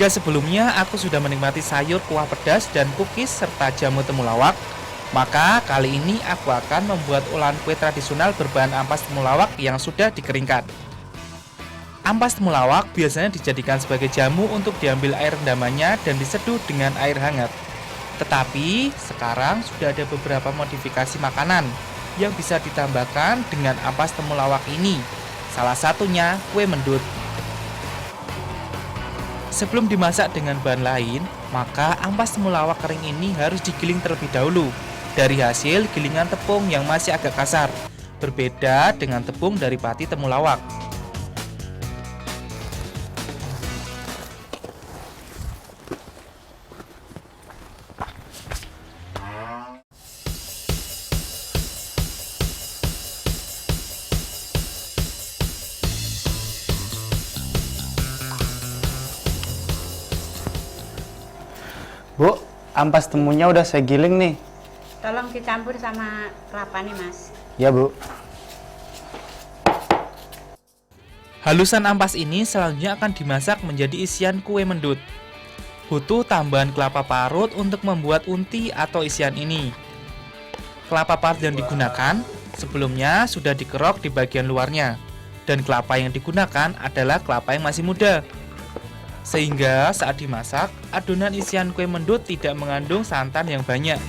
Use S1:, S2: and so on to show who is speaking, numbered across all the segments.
S1: Jika sebelumnya aku sudah menikmati sayur, kuah pedas, dan cookies serta jamu temulawak, maka kali ini aku akan membuat olahan kue tradisional berbahan ampas temulawak yang sudah dikeringkan. Ampas temulawak biasanya dijadikan sebagai jamu untuk diambil air rendamannya dan diseduh dengan air hangat. Tetapi sekarang sudah ada beberapa modifikasi makanan yang bisa ditambahkan dengan ampas temulawak ini. Salah satunya kue mendut. Sebelum dimasak dengan bahan lain, maka ampas temulawak kering ini harus digiling terlebih dahulu dari hasil gilingan tepung yang masih agak kasar, berbeda dengan tepung dari pati temulawak.
S2: Bu, ampas temunya udah saya giling nih.
S3: Tolong dicampur sama kelapa nih, Mas.
S2: Ya, Bu.
S1: Halusan ampas ini selanjutnya akan dimasak menjadi isian kue mendut. Butuh tambahan kelapa parut untuk membuat unti atau isian ini. Kelapa parut yang digunakan sebelumnya sudah dikerok di bagian luarnya, dan kelapa yang digunakan adalah kelapa yang masih muda. Sehingga saat dimasak, adonan isian kue mendut tidak mengandung santan yang banyak.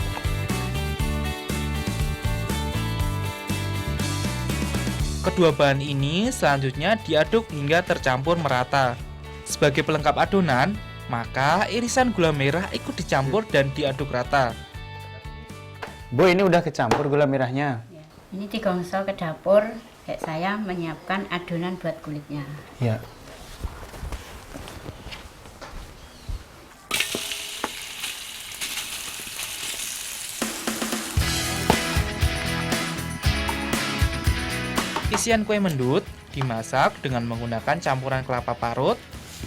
S1: Kedua bahan ini selanjutnya diaduk hingga tercampur merata. Sebagai pelengkap adonan, maka irisan gula merah ikut dicampur dan diaduk rata.
S2: Bu, ini udah kecampur gula merahnya.
S3: Ya. Ini digongso ke dapur, kayak saya menyiapkan adonan buat kulitnya.
S2: Ya.
S1: Isian kue mendut dimasak dengan menggunakan campuran kelapa parut,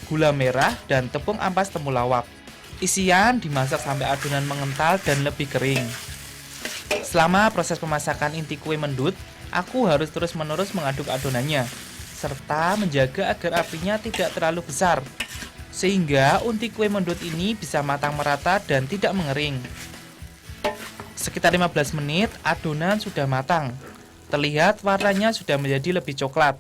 S1: gula merah, dan tepung ampas temulawak. Isian dimasak sampai adonan mengental dan lebih kering. Selama proses pemasakan inti kue mendut, aku harus terus-menerus mengaduk adonannya, serta menjaga agar apinya tidak terlalu besar, sehingga unti kue mendut ini bisa matang merata dan tidak mengering. Sekitar 15 menit, adonan sudah matang. Terlihat warnanya sudah menjadi lebih coklat.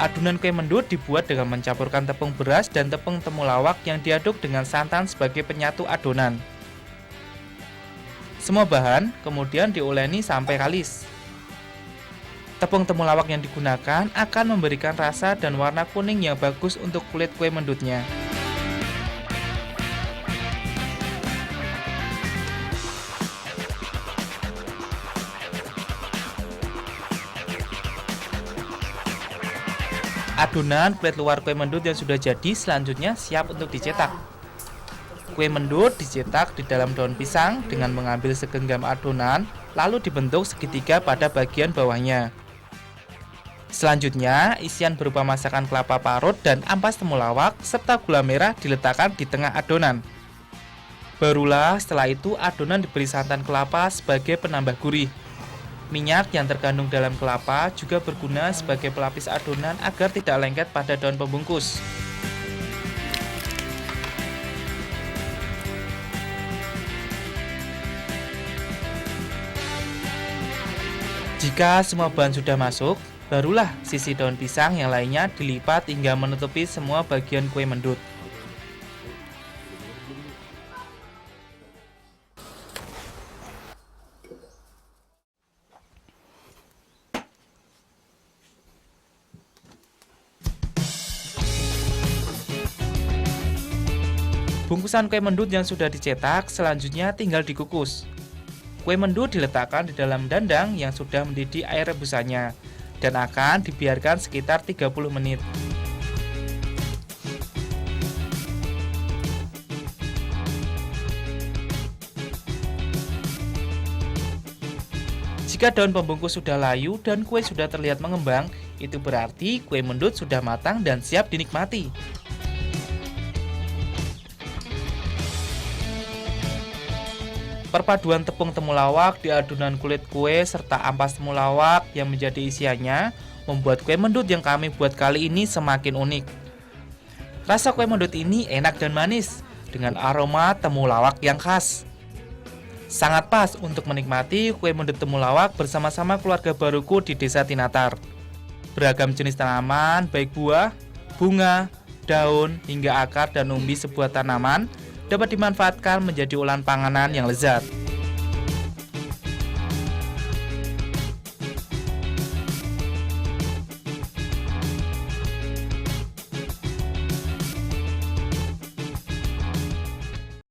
S1: Adonan kue mendut dibuat dengan mencampurkan tepung beras dan tepung temulawak yang diaduk dengan santan sebagai penyatu adonan. Semua bahan kemudian diuleni sampai kalis. Tepung temulawak yang digunakan akan memberikan rasa dan warna kuning yang bagus untuk kulit kue mendutnya. Adonan kulit luar kue mendut yang sudah jadi selanjutnya siap untuk dicetak. Kue mendut dicetak di dalam daun pisang dengan mengambil segenggam adonan, lalu dibentuk segitiga pada bagian bawahnya. Selanjutnya, isian berupa masakan kelapa parut dan ampas temulawak serta gula merah diletakkan di tengah adonan. Barulah setelah itu adonan diberi santan kelapa sebagai penambah gurih. Minyak yang terkandung dalam kelapa juga berguna sebagai pelapis adonan agar tidak lengket pada daun pembungkus. Jika semua bahan sudah masuk, barulah sisi daun pisang yang lainnya dilipat hingga menutupi semua bagian kue mendut. Bungkusan kue mendut yang sudah dicetak selanjutnya tinggal dikukus. Kue mendut diletakkan di dalam dandang yang sudah mendidih air rebusannya dan akan dibiarkan sekitar 30 menit. Jika daun pembungkus sudah layu dan kue sudah terlihat mengembang, itu berarti kue mendut sudah matang dan siap dinikmati. Perpaduan tepung temulawak di adonan kulit kue serta ampas temulawak yang menjadi isiannya membuat kue mendut yang kami buat kali ini semakin unik. Rasa kue mendut ini enak dan manis dengan aroma temulawak yang khas. Sangat pas untuk menikmati kue mendut temulawak bersama-sama keluarga baruku di Desa Tinatar. Beragam jenis tanaman, baik buah, bunga, daun, hingga akar dan umbi sebuah tanaman dapat dimanfaatkan menjadi olahan panganan yang lezat.